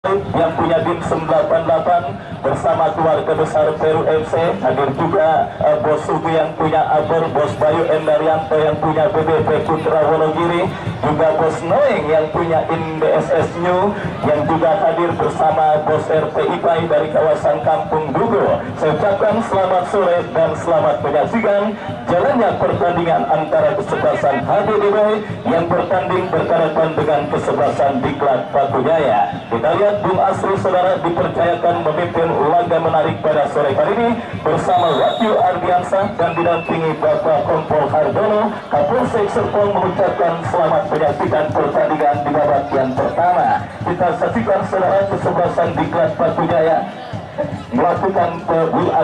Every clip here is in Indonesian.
yang punya BIM 98 bersama keluarga besar Peru FC, hadir juga Bos Sugi yang punya Abor, Bos Bayu Endarianto yang punya BBP Putra Wonogiri, juga Bos Noeng yang punya INDSS New yang juga hadir bersama Bos RT IPAI dari kawasan Kampung Dugo. Saya ucapkan selamat sore dan selamat menyaksikan jalannya pertandingan antara kesebelasan HBDB yang bertanding berhadapan dengan kesebelasan Diklat Batu Jaya. Kita lihat Bung Asri saudara dipercayakan memimpin laga menarik pada sore hari ini bersama Wahyu Ardiansah dan didampingi Bapak Kompol Hardono. Kapolsek Serpong mengucapkan selamat menyaksikan pertandingan di babak yang pertama. Kita saksikan saudara kesebelasan Diklat Batu Jaya melakukan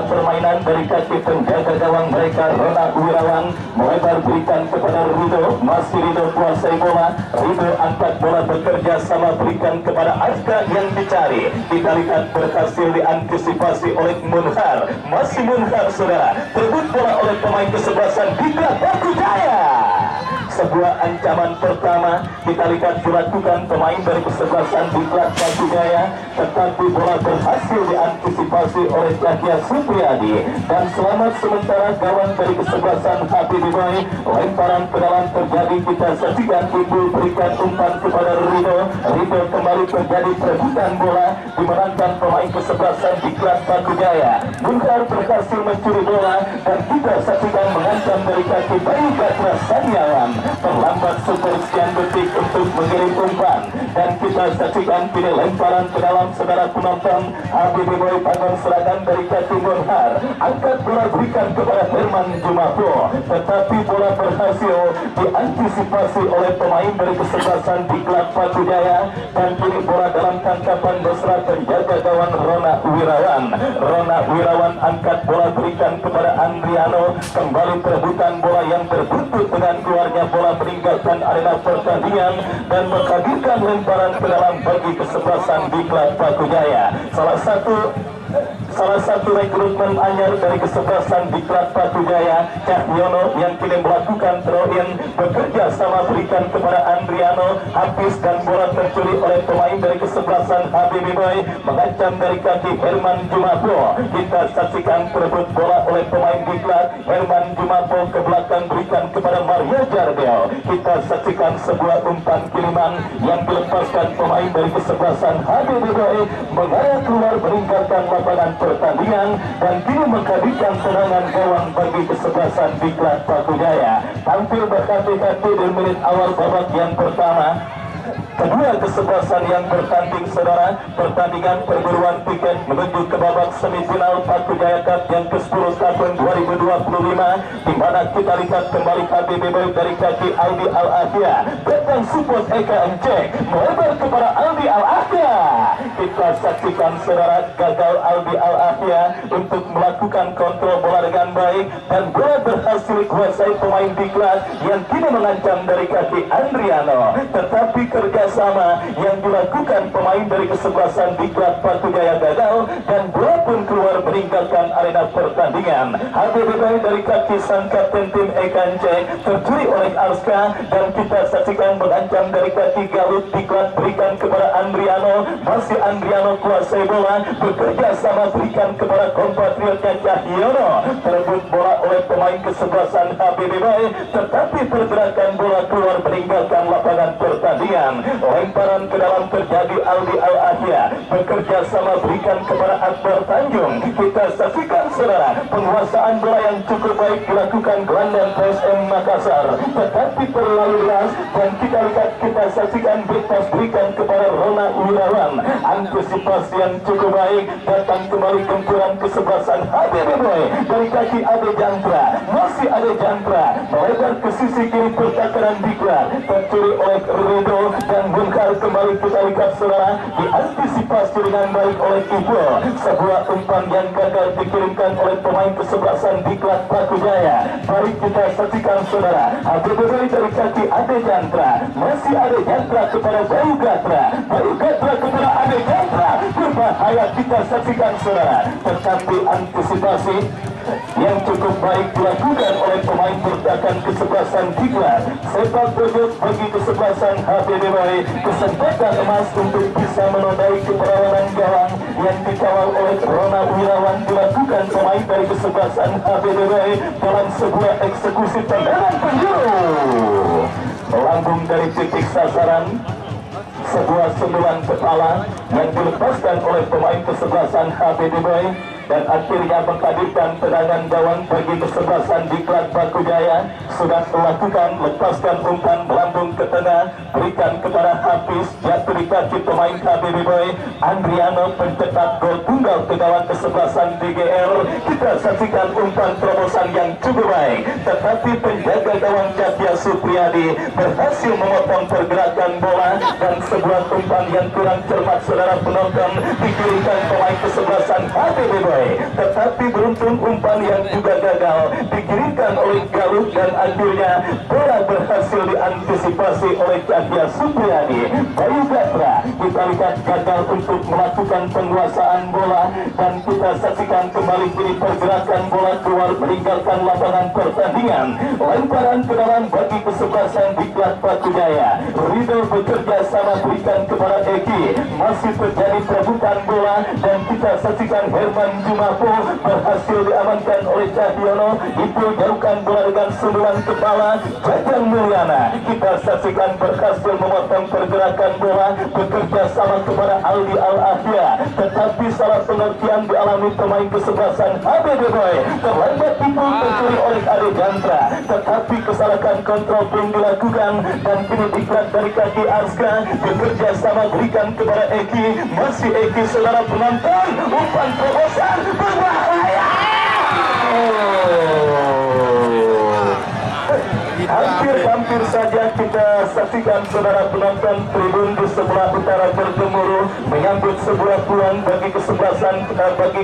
permainan dari kaki penjaga gawang mereka Rona Wirawan, melebar berikan kepada Rido, masih Rido kuasai bola, Rido angkat bola bekerja sama berikan kepada Aska yang dicari, kita lihat berhasil diantisipasi oleh Munhar, masih Munhar saudara, terbut bola oleh pemain kesebelasan Diklat Batu Jaya. Sebuah ancaman pertama kita lihat dilakukan pemain dari kesebelasan Diklat Batu Jaya, tetapi bola berhasil diantisipasi oleh Cahya Supriyadi dan selamat sementara gawang dari kesebelasan HBDB. Lemparan ke dalam terjadi, kita saksikan Ibu berikan umpan kepada Rido, Rido kembali terjadi perebutan bola dimenangkan pemain kesebelasan Diklat Batu Jaya. Munhar berhasil mencuri bola dan kita saksikan mengancam dari kaki Bayu Gatra Saniawan, terlambat sekian detik untuk mengirim umpan dan kita saksikan kini lemparan ke dalam saudara penonton. HBDB bangun serangan dari kaki Munhar, angkat bola berikan kepada Herman Jumapo, tetapi bola berhasil diantisipasi oleh pemain dari kesebelasan Diklat Batu Jaya dan kini bola dalam tangkapan besar penjaga gawang Rona Wirawan. Rona Wirawan angkat bola berikan kepada Andriano, kembali perebutan bola yang berbuntut dengan keluarnya bola meninggalkan arena pertandingan dan menghadirkan lemparan ke dalam bagi kesebelasan Diklat Batu Jaya. Salah satu rekrutmen anyar dari kesebelasan Diklat Batu Jaya, Cahyono yang kini melakukan throw-in, bekerja sama berikan kepada Andriano, habis dan bola tercuri oleh pemain dari kesebelasan HBDB, mengancam dari kaki Herman Jumapo. Kita saksikan perebut bola oleh pemain Diklat, Herman Jumapo ke belakang berikan kepada Mario Jardel. Kita saksikan sebuah umpan kiriman yang dilepaskan pemain dari kesebelasan HBDB mengarah keluar meninggalkan lapangan pertandingan dan kini menghadirkan serangan gawang bagi kesebelasan Diklat Batu Jaya. Tampil berhati-hati di menit awal babak yang pertama. Kedua kesebelasan yang bertanding saudara, pertandingan perburuan tiket menuju ke babak semifinal Batu Jaya Cup yang ke-10 tahun 2025, di mana kita lihat kembali HBDB dari kaki Aldi Al-Ahya, datang support Eka Encek, melebar kepada Aldi Al-Ahya. Kita saksikan saudara, gagal Aldi Al-Ahya untuk melakukan kontrol bola dengan baik dan bola berhasil dikuasai pemain Diklat yang kini mengancam dari kaki Andriano, tetapi kerjasama yang dilakukan pemain dari kesebelasan Diklat Batu Jaya gagal dan bola pun keluar meninggalkan arena pertandingan. HBDB dari kaki sang kapten tim Ekance tercuri oleh Arska dan kita saksikan mengancam dari kaki Galut. Diklat berikan kepada Andriano, masih Andriano kuasai bola, bekerja sama berikan kepada kompatriotnya Cahyono, terebut bola oleh pemain kesebelasan HBDB, tetapi pergerakan bola keluar meninggalkan lapangan pertandingan. Lemparan ke dalam terjadi, Aldi Al-Ahya bekerja sama berikan kepada Akbar Tanjung. Kita saksikan saudara, penguasaan bola yang cukup baik dilakukan gelandang PSM Makassar, tetapi terlalu keras dan kita saksikan bebas berikan kepada Rona Wirawan. Antisipasi yang cukup baik, datang kembali gempuran kesebelasan HBDB dari kaki Ade Jantra, masih Ade Jantra melebar ke sisi kiri pertahanan Diklat, tercuri oleh Rido dan Munhar. Kembali kita lihat saudara, diantisipasi dengan baik oleh Ibu. Sebuah umpan yang gagal dikirimkan oleh pemain kesebelasan Diklat Batu Jaya. Baik kita saksikan saudara, HBDB dari kaki Ade Jantra, masih Ade Jantra kepada Bayu Gatra, Bayu Gatra kepada Ade Jantra, berbahaya kita saksikan saudara, tetapi antisipasi yang cukup baik dilakukan oleh pemain bertahan kesebelasan Diklat. Sepak pojok bagi kesebelasan HPBB, kesempatan emas untuk bisa menodai keperawanan gawang yang dikawal oleh Rona Wirawan dilakukan pemain dari kesebelasan HPBB dalam sebuah eksekusi tendangan penjuru. Melambung dari titik sasaran, sebuah sundulan kepala yang dilepaskan oleh pemain kesebelasan HPBB dan akhirnya menghadirkan tendangan gawang bagi kesebelasan Diklat Batu Jaya. Sudah melakukan lepaskan umpan melambung ke tengah, berikan kepada Hafiz, jatuh di kaki pemain HPBB. Andriano pencetak gol tunggal ke gawang kesebelasan DGR. Kita saksikan umpan terobosan yang cukup baik, tetapi penjaga gawang Cahya Supriyadi berhasil memotong pergerakan bola dan sebuah umpan yang kurang cermat saudara penonton dikirimkan pemain kesebelasan HPBB. Tetapi beruntung umpan yang juga gagal dikirimkan oleh Galuh dan akhirnya bola berhasil diantisipasi oleh Cahya Supriyadi. Bayu Gatra kita lihat gagal untuk melakukan penguasaan bola dan kita saksikan kembali kini pergerakan bola keluar meninggalkan lapangan pertandingan. Lemparan ke dalam bagi kesebelasan Diklat Batu Jaya. Rido bekerja sama berikan kepada Eki, masih terjadi perebutan bola dan kita saksikan Herman Jumapo berhasil diamankan oleh Cahyono. Itu jauhkan bola dengan sundulan kepala Jajang Mulyana. Kita saksikan berhasil memotong pergerakan bola bekerja sama kepada Aldi Al-Ahya, tetapi salah pengertian dialami pemain kesebelasan HPBB. Terlambat tipu tercuri oleh Ade Jantra, tetapi kesalahan kontrol pun dilakukan dan kini Diklat dari kaki Aska bekerja sama berikan kepada Eki. Masih Eki saudara penonton, umpan terobosan berbahaya. Hampir saja kita saksikan saudara penonton tribun di sebelah utara bergemuruh menyambut sebuah peluang bagi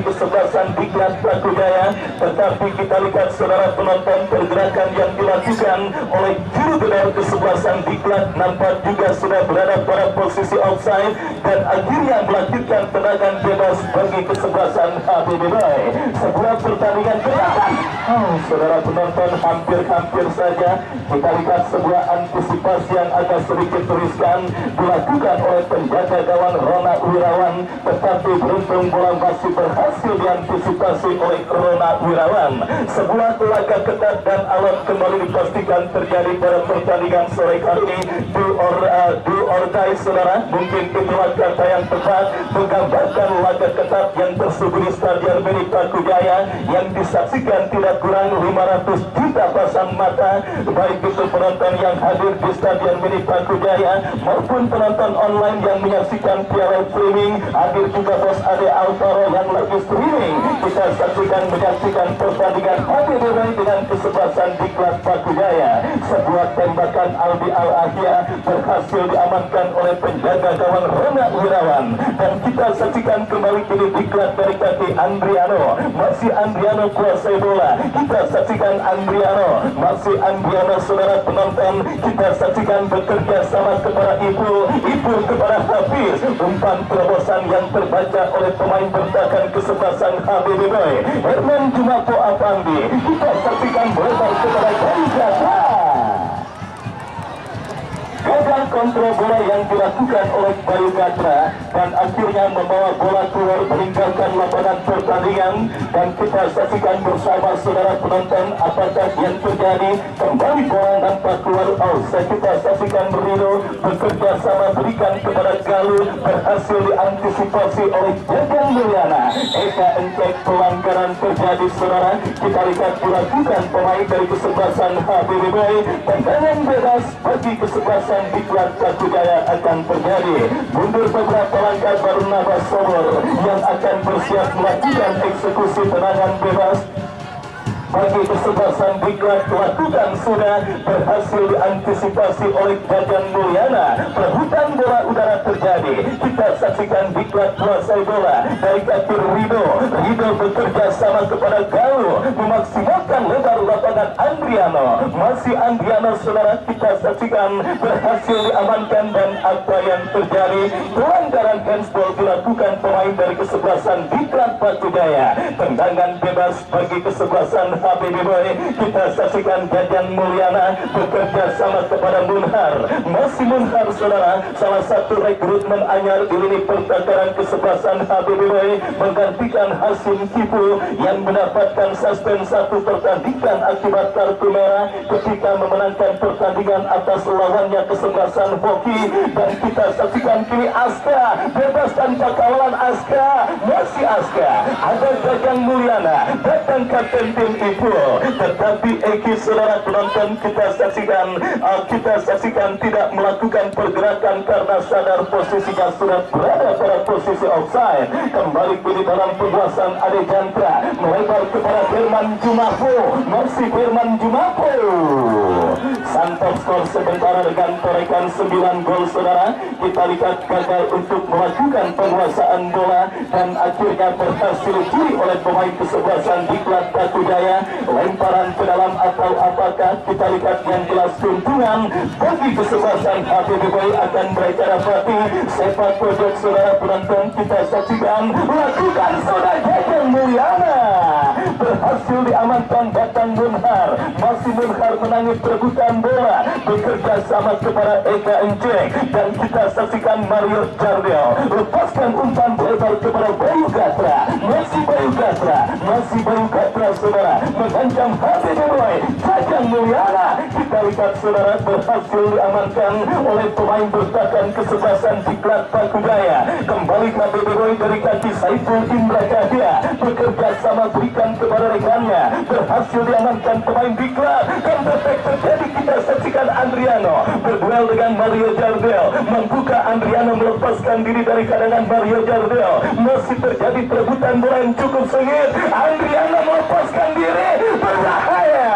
kesebelasan Diklat Batu Jaya, tetapi kita lihat saudara penonton pergerakan yang dilakukan oleh juru gedor kesebelasan Diklat nampak juga sudah berada pada posisi offside dan akhirnya melakukan tendangan bebas bagi kesebelasan HPBB. Sebuah pertandingan ketat. Saudara penonton, hampir saja kita lihat sebuah antisipasi yang agak sedikit riskan dilakukan oleh penjaga gawang Rona Wirawan, tetapi beruntung bola masih berhasil diantisipasi oleh Rona Wirawan. Sebuah laga ketat dan alat kembali dipastikan terjadi pada pertandingan sore kali ini. Do or die saudara, mungkin itulah kata yang tepat menggambarkan laga ketat yang tersebut di Stadion Milik Batu Jaya yang disaksikan tidak kurang 500 juta pasang mata, baik itu penonton yang hadir di Stadion Milik Batu Jaya maupun penonton online yang menyaksikan piala streaming. Hadir juga Bos Ade Altoro yang lagi streaming. Kita saksikan menyaksikan pertandingan HPBB dengan kesebelasan Diklat Batu Jaya. Sebuah tembakan Aldi Al-Ahya berhasil diamankan oleh penjaga gawang Rona Wirawan dan kita saksikan kembali kini Diklat dari kaki Andriano. Masih Andriano kuasai bola. Kita saksikan Andriano, masih Andriano saudara penonton. Kita saksikan bekerja sama kepada Ibu kepada Hafiz. Umpan terobosan yang terbaca oleh pemain bertahan kesebelasan HPBB Herman Jumapo Apandi. Kita saksikan melebar kepada Gajah. Gagal kontrol bola yang dilakukan oleh Bayu Gatra dan akhirnya membawa bola keluar meninggalkan lapangan pertandingan dan kita saksikan bersama saudara penonton apakah yang terjadi. Kembali bola nampak keluar offside. Kita saksikan Rino bekerja sama berikan kepada Galuh, berhasil diantisipasi oleh Jajang Mulyana. Eka Encek pelanggaran terjadi saudara. Kita lihat dilakukan pemain dari kesebelasan HPBB. Tendangan bebas bagi kesebelasan Diklat Batu Jaya akan terjadi. Mundur beberapa langkah baru Nabas Sobor yang akan bersiap melakukan eksekusi tendangan bebas bagi kesebelasan Diklat. Lakukan sudah berhasil diantisipasi oleh Jajang Mulyana. Perebutan bola udara terjadi. Kita saksikan Diklat kuasai bola dari kaki Rido bekerja sama kepada Galuh memaksimalkan lebar lapangan Andriano. Masih Andriano saudara, kita saksikan berhasil diamankan dan apa yang terjadi. Tuan pelanggaran handsball dilakukan pemain dari kesebelasan Diklat Batu Jaya. Tendangan bebas bagi kesebelasan HBB Boy. Kita saksikan Jajang Mulyana bekerja sama kepada Munhar. Masih Munhar saudara, salah satu rekrutmen anyar di lini pertahanan kesebelasan HBB Boy menggantikan Hasim Kipu yang mendapatkan suspend 1 pertandingan akibat kartu merah ketika memenangkan pertandingan atas lawannya kesebelasan Hoki. Dan kita saksikan kini Aska bebas tanpa kawalan. Aska masih Aska, ada Jajang Mulyana datang kapten tim itu, tetapi Eki saudara penonton kita saksikan tidak melakukan pergerakan karena sadar posisinya sudah berada pada posisi offside. Kembali kini dalam penguasaan Ade Jantra melebar kepada Firman Jumapo. Masih Firman Jumapo santap skor sementara dengan torekan 9 gol saudara. Kita lihat gagal untuk melakukan penguasaan bola dan akhirnya berhasil dicuri oleh pemain kesebelasan Diklat Batu Jaya. Lemparan ke dalam atau apakah, kita lihat yang jelas keuntungan bagi kesebelasan HBB Boy akan mereka dapati. Sepak pojok saudara penonton kita saksikan lakukan saudara Jajang Mulyana berhasil diamankan datang Munhar. Masih Munhar menangis perebutan bola bekerja sama kepada Eka Enceng dan kita saksikan Mario Jardel lepaskan umpan lebar kepada Bayu Gatra. Masih Bayu Gatra saudara mengancam HBB Boy. Jajang Mulyana kita lihat saudara berhasil diamankan oleh pemain bertahan kesebelasan Diklat Batu Jaya. Kembali HBB Boy dari kaki Saiful Indra Cahya bekerja sama berikan kepada rekannya, berhasil diamankan pemain Diklat. Counter attack terjadi, kita saksikan Andriano berduel dengan Mario Jardel, membuka Andriano melepaskan diri dari kadangan Mario Jardel. Masih terjadi perebutan bola yang cukup sengit. Andriano melepaskan diri, berbahaya.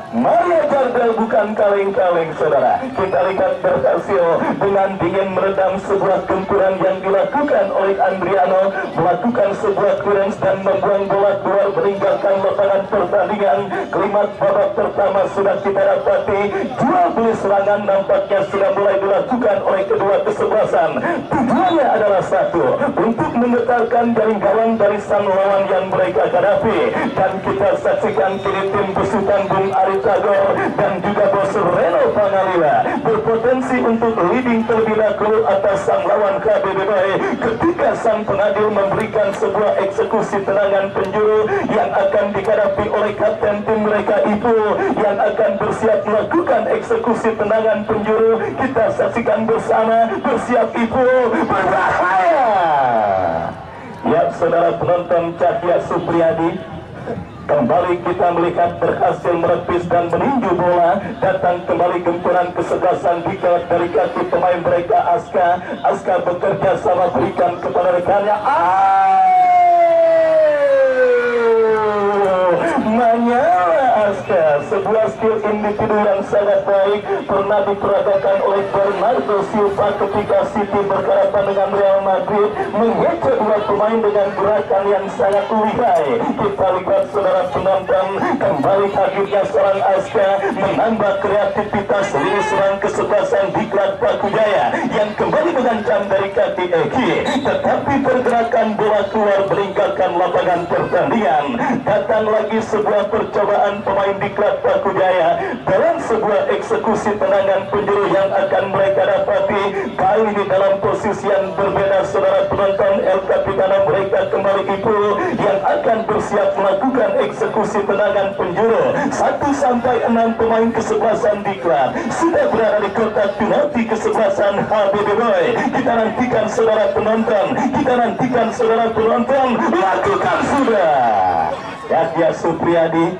Mario Jardel bukan kaleng-kaleng saudara. Kita lihat berhasil dengan dingin meredam sebuah gempuran yang dilakukan oleh Andriano, melakukan sebuah clearance dan membuang bola keluar meninggalkan lapangan pertandingan. Klimaks babak pertama sudah kita dapati. Jual beli serangan nampaknya sudah mulai dilakukan oleh kedua kesebelasan. Tujuannya adalah satu, untuk menggetarkan jaring gawang dari sang lawan yang mereka hadapi. Dan kita saksikan kini tim besutan Bung Ari Tagor dan juga bos Reno Pangalila berpotensi untuk leading terlebih dahulu atas sang lawan HBB Boy ketika sang pengadil memberikan sebuah eksekusi tendangan penjuru yang akan dihadapi oleh kapten tim mereka itu yang akan bersiap melakukan eksekusi tendangan penjuru. Kita saksikan bersama, bersiap itu berbahaya. Ya saudara penonton, Cahya Supriyadi kembali kita melihat berhasil merepis dan meninju bola. Datang kembali gempuran kesebelasan Diklat dari kaki pemain mereka Aska. Aska bekerja sama berikan kepada rekannya. Menyala Aska, sebuah skill individu yang sangat baik pernah diperagakan oleh Bernardo Silva ketika City berhadapan dengan Real Madrid, mengecek dua pemain dengan gerakan yang sangat lihai. Kita lihat saudara penonton, kembali hadirnya seorang Aska menambah kreativitas lini serang kesebelasan Diklat Batu Jaya yang kembali mengancam dari kaki Eki, tetapi pergerakan bola keluar meninggalkan lapangan pertandingan. Datang lagi sebuah percobaan pemain Diklat Batu Jaya dalam sebuah eksekusi tendangan penjuru yang akan mereka dapati. Kali ini dalam posisi yang berbeda saudara penonton, El Capitano mereka kembali itu yang akan bersiap melakukan eksekusi tendangan penjuru. 1-6 pemain kesebelasan Diklat sudah berada di kotak penalti kesebelasan HBB Boy. Kita nantikan saudara penonton, lakukan sudah. Yahya Supriyadi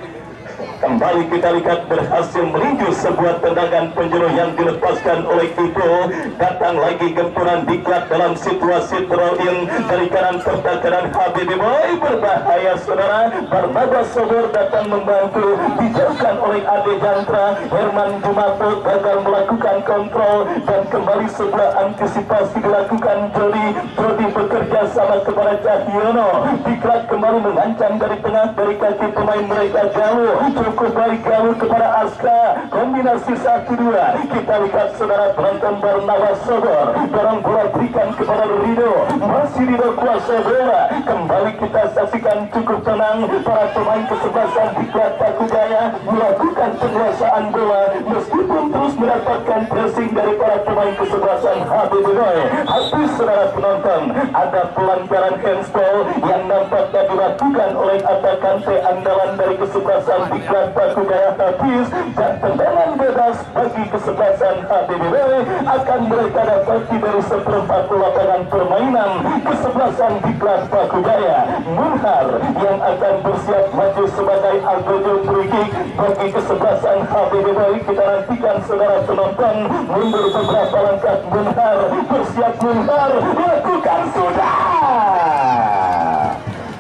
kembali kita lihat berhasil meninju sebuah tendangan penjuru yang dilepaskan oleh Kiko. Datang lagi gempuran Diklat dalam situasi throw-in dari kanan pertahanan HBB Boy. Berbahaya saudara. Barnabas Sobor datang membantu, dijauhkan oleh Ade Jantra. Herman Jumato gagal melakukan kontrol dan kembali sebuah antisipasi dilakukan Jody bekerja sama kepada Cahyono. Diklat kembali mengancam dari tengah dari kaki pemain mereka jauh. cukup baik lalu kepada Aska, kombinasi 1-2. Kita lihat saudara penonton Barnabas Sobor, dorong bola berikan kepada Rido, masih Rido kuasa bola. Kembali kita saksikan cukup tenang para pemain kesebelasan Diklat Paku Jaya melakukan penguasaan bola meskipun terus mendapatkan pressing dari para pemain kesebelasan HBB Boy. Habis saudara penonton, ada pelanggaran handsball yang nampaknya dilakukan oleh atakante andalan dari kesebelasan Diklat Paku Jaya habis, dan tendangan bebas bagi kesebelasan HBB Boy akan mereka dapati dari seperempat lapangan permainan kesebelasan Diklat Paku Jaya. Munhar yang akan bersiap maju sebagai algojo free kick bagi kesebelasan HBB Boy. Kita nantikan saudara penonton, mundur beberapa langkah Munhar, bersiap Munhar, lakukan sudah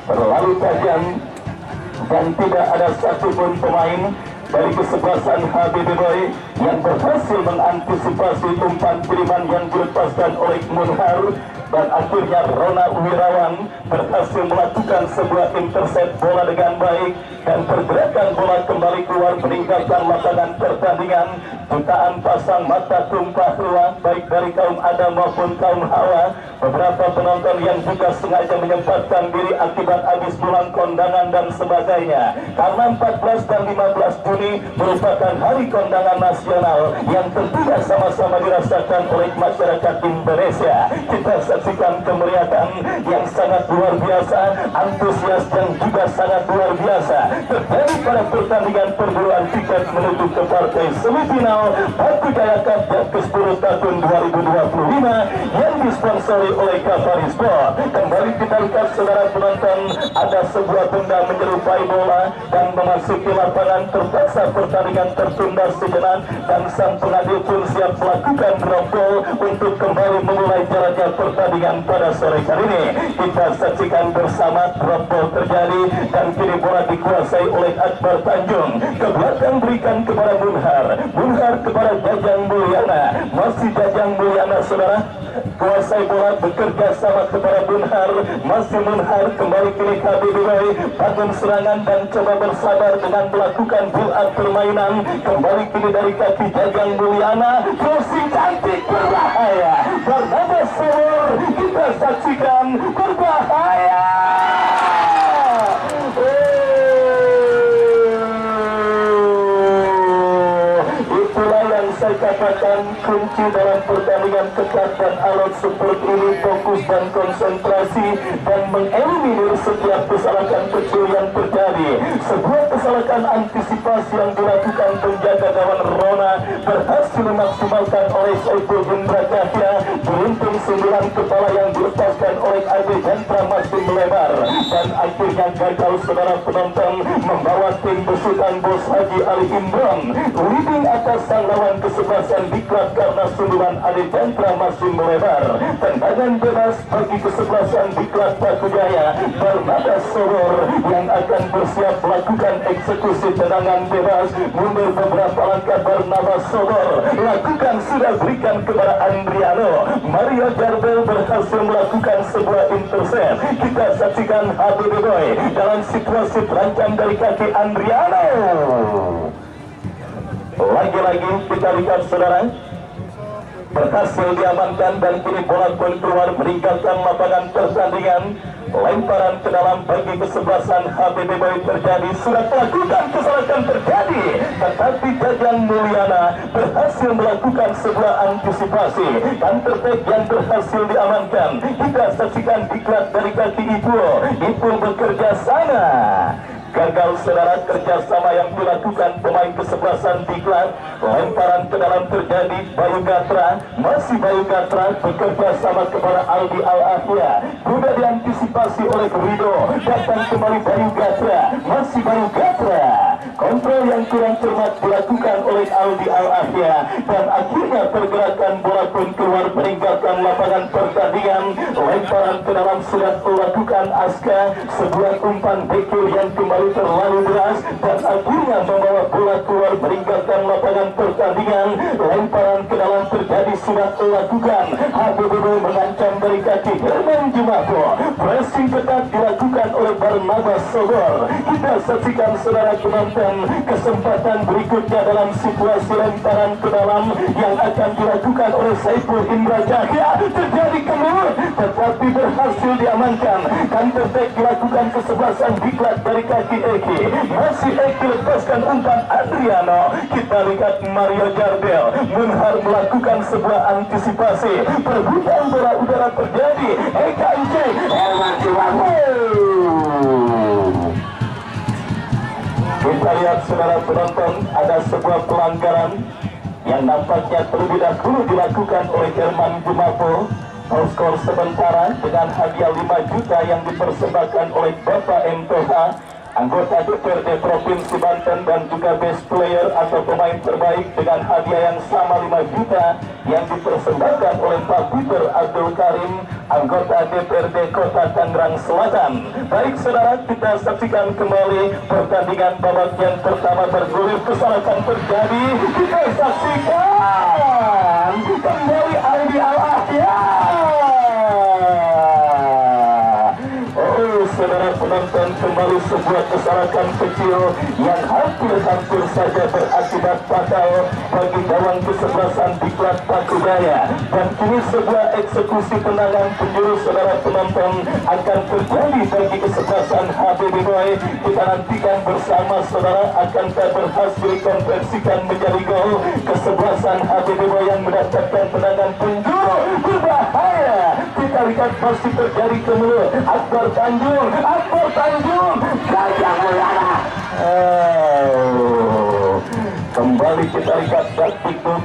terlalu tajam dan tidak ada satupun pemain dari kesebelasan HBB Boy yang berhasil mengantisipasi umpan kiriman yang dilepaskan oleh Munhar, dan akhirnya Rona Wirawan berhasil melakukan sebuah intercept bola dengan baik dan pergerakan bola kembali keluar meninggalkan lapangan pertandingan. Jutaan pasang mata tumpah ruah baik dari kaum Adam maupun kaum Hawa. Beberapa penonton yang juga sengaja menyempatkan diri akibat habis bulan kondangan dan sebagainya, karena 14 dan 15 Juni merupakan hari kondangan nasional yang tentunya sama-sama dirasakan oleh masyarakat Indonesia. Kita saksikan kemeriahan yang sangat luar biasa, antusias yang juga sangat luar biasa terjadi pada pertandingan perburuan tiket menuju ke partai semifinal Paku Jaya Cup yang ke-10 tahun 2025 yang disponsori oleh Kavari Sport. Kembali kita lihat saudara penonton, ada sebuah benda menyerupai bola dan memasuki lapangan. Terpaksa pertandingan tertunda sejenak dan sang pengadil pun siap melakukan drop goal untuk kembali memulai jalannya pertandingan pada sore hari ini. Kita saksikan bersama drop goal terjadi dan kini bola dikuasai oleh Akbar Tanjung. Ke belakang berikan kepada Munhar, Munhar kepada Jajang Mulyana, masih Jajang Mulyana saudara kuasai bola, bekerja sama kepada Munhar, masih Munhar kembali kini HBB Boy bangun serangan dan coba bersabar dengan melakukan build up permainan. Kembali kini dari kaki Jajang Mulyana, crossing cantik berbahaya, Barnabas Sobor kita saksikan berbahaya. Itulah yang saya katakan kunci dalam pertandingan ketat dan alot seperti ini, fokus dan konsentrasi dan mengeliminir setiap kesalahan kecil yang terjadi. Sebuah kesalahan antisipasi yang dilakukan penjaga gawang Rona berhasil dimaksimalkan oleh Saiful Indra Cahya. Beruntung 9 kepala yang dilepaskan oleh AB Jentra masih melebar dan akhirnya gagal saudara penonton, membawa tim besutan Bos Haji Ali Imron leading atas sang lawan kesebelasan Diklat karena sundulan Ali Jentra masih melebar. Tendangan bebas bagi kesebelasan Diklat Paku Jaya. Barnabas Sobor yang akan bersiap melakukan eksekusi tendangan bebas. Mundur beberapa langkah Barnabas Sobor, lakukan sudah berikan kepada Andriano. Mario Jarbel berhasil melakukan sebuah intercept. Kita saksikan HBB Boy dalam situasi terancam dari kaki Andriano. Lagi-lagi kita lihat saudara, berhasil diamankan dan kini bola pun keluar meninggalkan lapangan pertandingan. Lemparan ke dalam bagi kesebelasan HBB Boy terjadi, sudah melakukan kesalahan terjadi, tetapi Jajang Mulyana berhasil melakukan sebuah antisipasi dan terbaik yang berhasil diamankan. Kita saksikan Diklat dari kaki Ipul bekerja sana. Gagal saudara kerjasama yang dilakukan pemain kesebelasan Diklat. Lemparan ke dalam terjadi, Bayu Gatra, masih Bayu Gatra bekerja sama kepada Aldi Al-Afia, sudah diantisipasi oleh Rido, datang kembali Bayu Gatra, masih Bayu Gatra, kontrol yang kurang cermat dilakukan oleh Aldi Al-Afia dan akhirnya pergerakan bola pun keluar meninggalkan lapangan pertandingan. Lemparan ke dalam sudah dilakukan Aska, sebuah umpan bekil yang kembali terlalu deras dan akhirnya membawa bola keluar meninggalkan lapangan lapangan pertandingan. Lemparan ke dalam terjadi sudah dilakukan. HBBB mengancam dari kaki Herman Jumafo. Pressing ketat dilakukan oleh Barnabas Sobor. Kita saksikan saudara penonton kesempatan berikutnya dalam situasi lemparan ke dalam yang akan dilakukan oleh Saiful Indra Jaya. Terjadi kemudian tetapi berhasil diamankan. Counter attack dilakukan kesebelasan diklat dari kaki Eki. Masih Eki lepaskan umpan Adriano. Kita lihat Mario Jardel Munhar melakukan sebuah antisipasi. Perebutan bola udara terjadi. Eka Ince Herman Jumafo. Kita lihat saudara penonton, ada sebuah pelanggaran yang nampaknya terlebih dahulu dilakukan oleh Herman Jumafo. Skor sementara dengan hadiah 5 juta yang dipersembahkan oleh Bapak M. Toha, anggota DPRD Provinsi Banten, dan juga best player atau pemain terbaik dengan hadiah yang sama 5 juta yang dipersembahkan oleh Pak Peter Abdul Karim, anggota DPRD Kota Tangerang Selatan. Baik saudara, kita saksikan kembali pertandingan babak yang pertama bergulir. Kesalahan terjadi, kita saksikan kembali Aldi Al-Ahya. Saudara penonton, kembali sebuah kesalahan kecil yang hampir saja berakibat fatal bagi gawang kesebelasan Diklat Pakujaya. Dan kini sebuah eksekusi tendangan penjuru saudara penonton akan terjadi bagi kesebelasan HBB Boy. Kita nantikan bersama saudara, akankah berhasil dikonversikan menjadi gol kesebelasan HBB Boy yang mendapatkan tendangan penjuru berbahaya. Kita lihat masih terjadi kemudian Akbar Tanjung Gajah Mulyana. Kembali kita lihat taktikum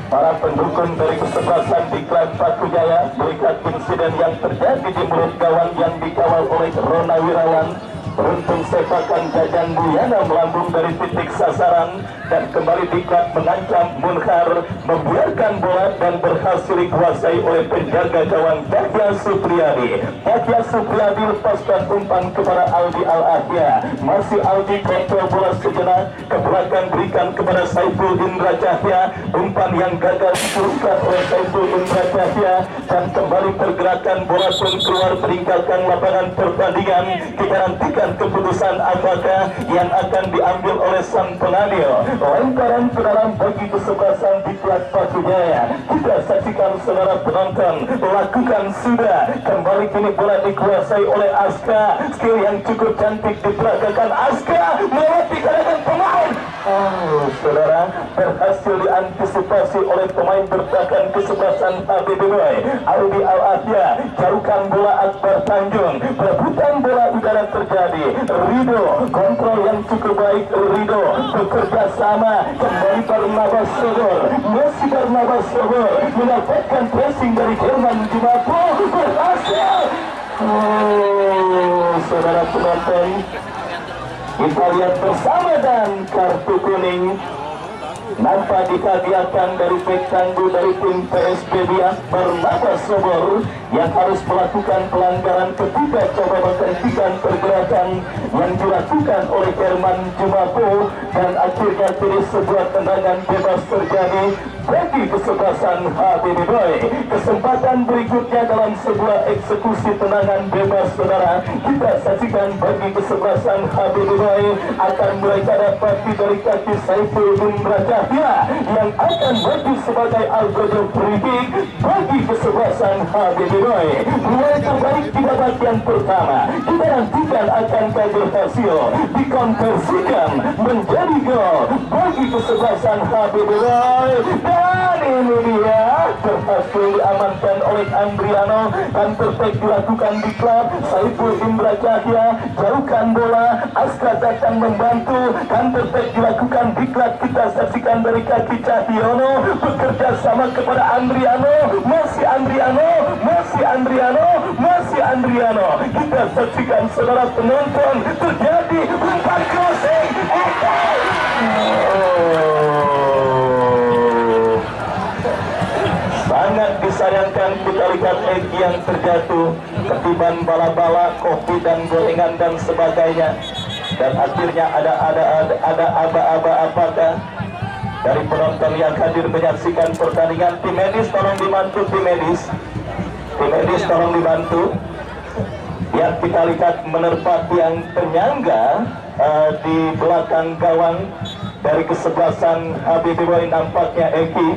para pendukung dari kesebelasan Diklat Pakujaya melihat insiden yang terjadi di mulut gawang yang dikawal oleh Rona Wirawan. Beruntung sepakan Jajang Mulyana melambung dari titik sasaran dan kembali Diklat mengancam Munhar membiarkan bola dan berhasil dikuasai oleh penjaga gawang Bagja Supriyadi. Bagja Supriyadi lepaskan umpan kepada Aldi Al-Ahya. Masih Aldi kontrol bola sejenak ke belakang, berikan kepada Saiful Indra Cahya. Umpan yang gagal diturunkan oleh Saiful Indra Cahya dan kembali pergerakan bola pun keluar meninggalkan lapangan pertandingan. Kita nantikan keputusan apakah yang akan diambil oleh sang pengadil. Lemparan ke dalam bagi kesebelasan Diklat Pakujaya. Kita saksikan saudara penonton, lakukan sudah. Kembali kini bola dikuasai oleh Aska. Skill yang cukup cantik diperagakan Aska melewati kalangan pemain. Saudara, berhasil diantisipasi oleh pemain bertahan kesebelasan HBB Boy. Aldi Al-Ahya jauhkan bola Akbar Tanjung. Perebutan bola udara terjadi. Rido kontrol yang cukup baik. Rido bekerja sama kembali Barnabas Sobor. Masih Barnabas Sobor mendapatkan pressing dari Herman Jumafo. Berhasil. Saudara penonton, kita lihat bersama dan kartu kuning nampak dihadiahkan dari bek tangguh dari tim PSB Biak Barnabas Sobor yang harus melakukan pelanggaran ketika coba menghentikan pergerakan yang dilakukan oleh Herman Jumafo dan akhirnya jadi sebuah tendangan bebas terjadi bagi kesebelasan HBB Boy. Kesempatan berikutnya dalam sebuah eksekusi tendangan bebas saudara, kita saksikan bagi kesebelasan HBB Boy akan mereka dapati dari kaki Saiful Indra Cahya yang akan maju sebagai algojo free bagi kesebelasan HBB Boy. Mulai terbaik di babak yang pertama, kita nantikan akankah berhasil dikonversikan menjadi gol bagi kesebelasan HBB Boy. Dan ini dia berhasil diamankan oleh Andriano. Counter attack dilakukan di klub Saiful Indra Cahya, jauhkan bola, Aska datang membantu. Counter attack dilakukan di klub, kita saksikan dari kaki Cahyono bekerja sama kepada Andriano. Masih Andriano. Kita saksikan saudara penonton, terjadi umpan crossing. Sangat disayangkan kita lihat Eki yang terjatuh ketiban bala-bala, kopi dan gorengan dan sebagainya. Dan akhirnya ada aba-aba apakah dari penonton yang hadir menyaksikan pertandingan. Tim medis tolong dibantu, tim medis tolong dibantu. Yang kita lihat menerpa tiang penyangga di belakang gawang dari kesebelasan HBBY nampaknya Eki.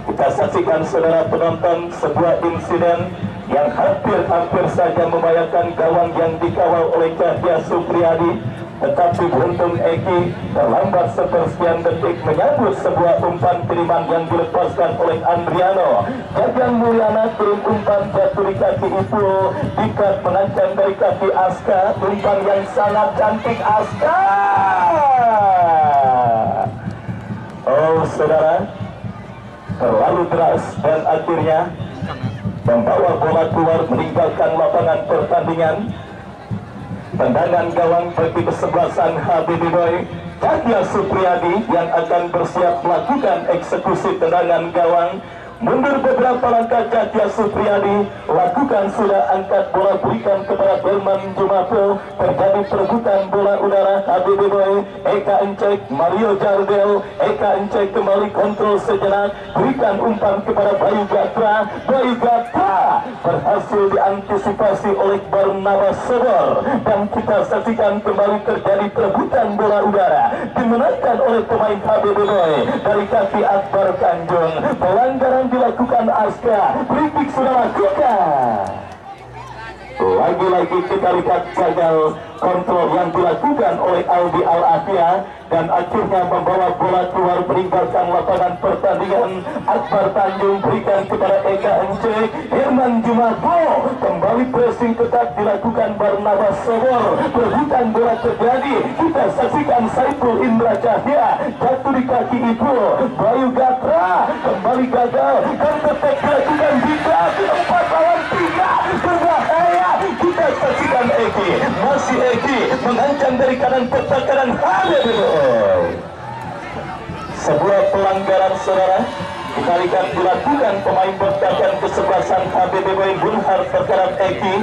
Kita saksikan saudara penonton sebuah insiden yang hampir saja membahayakan gawang yang dikawal oleh Cahya Supriyadi, tetapi beruntung Eki terlambat sepersekian detik menyambut sebuah umpan kiriman yang dilepaskan oleh Andriano. Jajang Mulyana kirim umpan jatuh di kaki itu, dikat mengancam dari kaki Aska, umpan yang sangat cantik Aska. Oh saudara, terlalu deras dan akhirnya membawa bola keluar meninggalkan lapangan pertandingan. Tendangan gawang bagi kesebelasan HBBY Cahya Supriyadi yang akan bersiap melakukan eksekusi tendangan gawang. Mundur beberapa langkah Cahya Supriyadi, lakukan sudah angkat bola berikan kepada Berman Jumapo. Terjadi perebutan bola udara HBBY. Eka Encek, Mario Jardel, Eka Encek kembali kontrol sejenak, berikan umpan kepada Bayu Gatra. Bayu Gatra berhasil diantisipasi oleh Barnabas Sobor, dan kita saksikan kembali terjadi perebutan bola udara dimenangkan oleh pemain HBBY dari kaki Akbar Tanjung. Pelanggaran dilakukan Aska, free sudah lakukan. Lagi-lagi kita lihat gagal kontrol yang dilakukan oleh Aldi Al-Afia, dan akhirnya membawa bola keluar meninggalkan lapangan pertandingan. Akbar Tanjung berikan kepada Eka Encek. Herman Jumapo kembali pressing ketat dilakukan Barnabas Sobor. Perebutan bola terjadi, kita saksikan Saiful Indra Cahya jatuh di kaki Ibu. Bayu Gatra kembali gagal, counter-attack dilakukan Bika, 4 lawan 3 berbahaya. Kita saksikan Eki, masih Eki mengancam dari kanan kotak kanan HBBY. Sebuah pelanggaran saudara, kita lihat dilakukan pemain bertahan kesebelasan HBBY Bunhar terhadap Eki,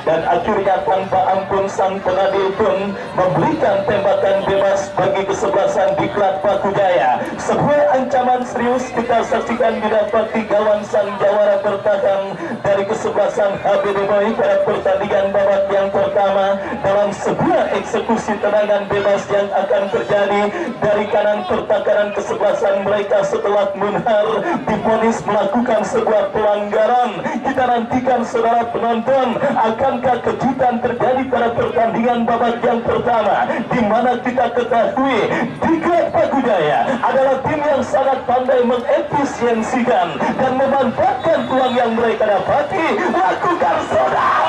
dan akhirnya tanpa ampun sang pengadil pun memberikan tembakan bebas bagi kesebelasan Diklat Pakujaya. Sebuah ancaman serius kita saksikan didapati gawang sang jawara bertahan dari kesebelasan HBBY pada pertandingan babak yang pertama dalam sebuah eksekusi tendangan bebas yang akan terjadi dari kanan pertahanan kesebelasan mereka setelah Munhar divonis melakukan sebuah pelanggaran. Kita nantikan saudara penonton, akankah kejutan terjadi pada pertandingan babak yang pertama, di mana kita ketahui Diklat Pakujaya adalah tim yang sangat pandai mengefisiensikan dan memanfaatkan peluang yang mereka dapati. Lakukan saudara.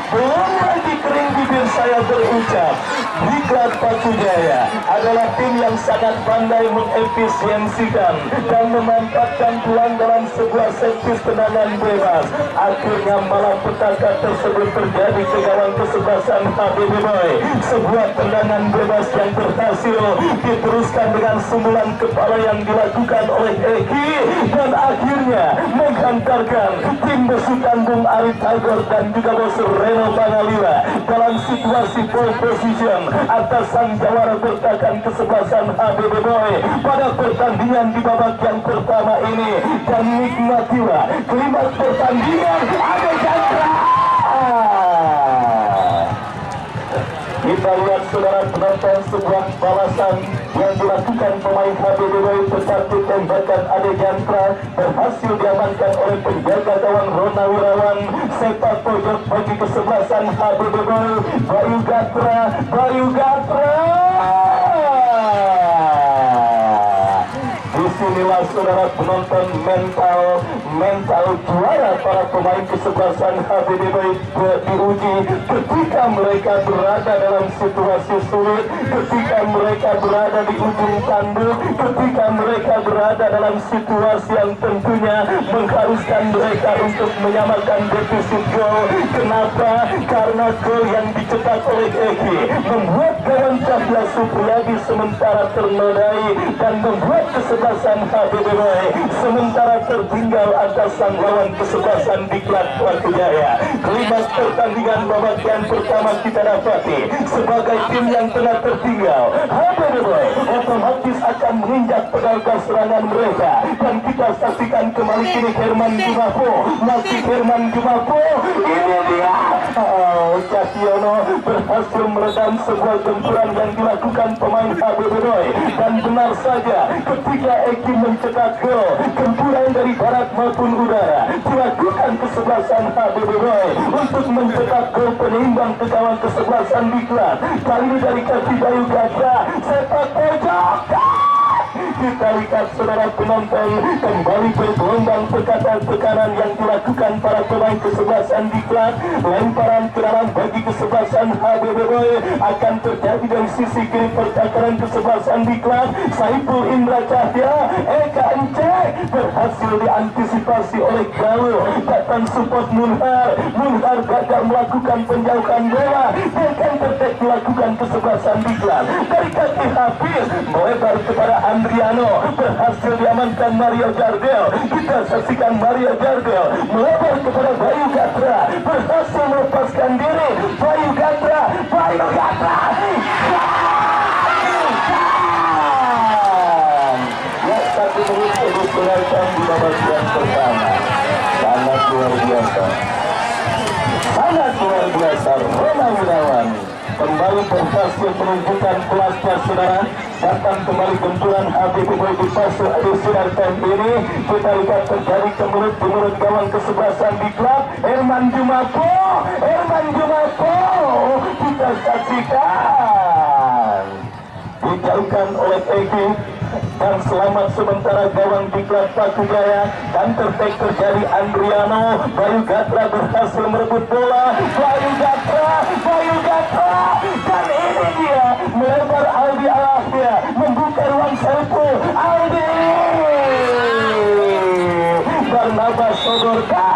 Belum lagi kering bibir saya berucap, Diklat Pakujaya adalah tim yang sangat pandai mengefisiensikan dan memanfaatkan peluang dalam sebuah servis tendangan bebas. Akhirnya malapetaka tersebut terjadi ke gawang kesebelasan HBBY. Sebuah tendangan bebas yang berhasil diteruskan dengan sundulan kepala yang dilakukan oleh Eki, dan akhirnya menghantarkan tim besutan Bung Ari Tagor dan juga Bos Reno Pangaliwa dalam situasi pole position atas sang jawara bertahan kesebelasan HBBY pada pertandingan di babak yang pertama ini. Dan nikmatilah klimaks pertandingan ada Chandra. Kita lihat saudara penonton sebuah balasan yang dilakukan pemain HBBY, tetapi tembakan Ade Jantra berhasil diamankan oleh penjaga gawang Rona Wirawan. Sepak pojok bagi kesebelasan HBBY, Bayu Gatra. Disinilah saudara penonton mental juara para pemain kesebelasan HBBY diuji ketika mereka berada dalam situasi sulit, ketika mereka berada di ujung tanduk, ketika mereka berada dalam situasi yang tentunya mengharuskan mereka untuk menyamakan defisit gol. Kenapa? Karena gol yang dicetak oleh Eki membuat gawang Cahya Supriyadi sementara ternodai dan membuat kesebelasan HBB Boy sementara tertinggal atas sang lawan kesebelasan Diklat Patu Jaya. Klimaks pertandingan babak yang pertama kita dapati sebagai tim yang tengah tertinggal, HBB Boy otomatis akan menginjak pedal gas serangan mereka, dan kita saksikan kembali kini Herman Jumapo, masih Herman Jumapo, ini dia Cahyono berhasil meredam sebuah gempuran yang dilakukan pemain HBB Boy, dan benar saja ketika Eki mencetak gol, gempuran dari barat maupun udara dilakukan kesebelasan HBB Boy untuk mencetak gol penyimbang ke gawang kesebelasan Diklat. Kali ini dari kaki Bayu Gatra, sepak pojok. Kita lihat saudara penonton kembali bergelombang tekanan yang dilakukan para pemain kesebelasan Diklat. Lemparan ke dalam bagi kesebelasan HBB Boy akan terjadi dari sisi kiri pertahanan kesebelasan Diklat. Saiful Indra Cahya, Eka Encek berhasil diantisipasi oleh Galuh. Datang support Munhar gagal melakukan penjauhan bola, dan tertek dilakukan kesebelasan Diklat. Dari kaki Hafiz melebar kepada Andriano, berhasil diamankan Mario Jardel. Kita saksikan Mario Jardel melebar kepada Bayu Gatra, berhasil melepaskan diri. Bayu Gatra ya, 1 menit diperlukan di babak yang pertama. Sangat luar biasa, Roma Gunawan kembali berhasil menunjukkan kelasnya saudara. Datang kembali gempuran HBB Boy di fase additional time ini. Kita lihat terjadi ke mulut gawang kesebelasan Diklat. Herman Jumapo kita saksikan dijauhkan oleh Eki, dan selamat sementara gawang Diklat Patu Jaya, dan terjadi Andriano. Bayu Gatra berhasil merebut bola, Bayu Gatra, dan ini dia melebar Aldi Alafia, membuka ruang Saiful Aldi Barnabas sodorkan.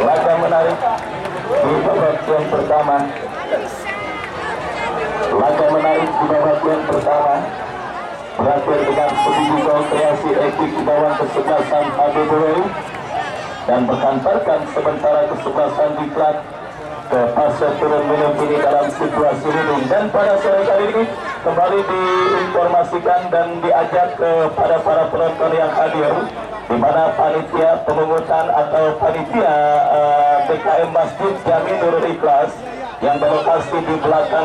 Laga menarik di babak yang pertama. Berakhir dengan 7 gol kreasi Eki di gawang kesebelasan HBB Boy, dan berkantarkan sementara kesebelasan Diklat ke fase turun menempini dalam situasi ini. Dan pada sore kali ini kembali diinformasikan dan diajak kepada para penonton yang hadir, di mana panitia pemungutan atau panitia PKM Masjid Jami Nurul Ikhlas yang berlokasi di belakang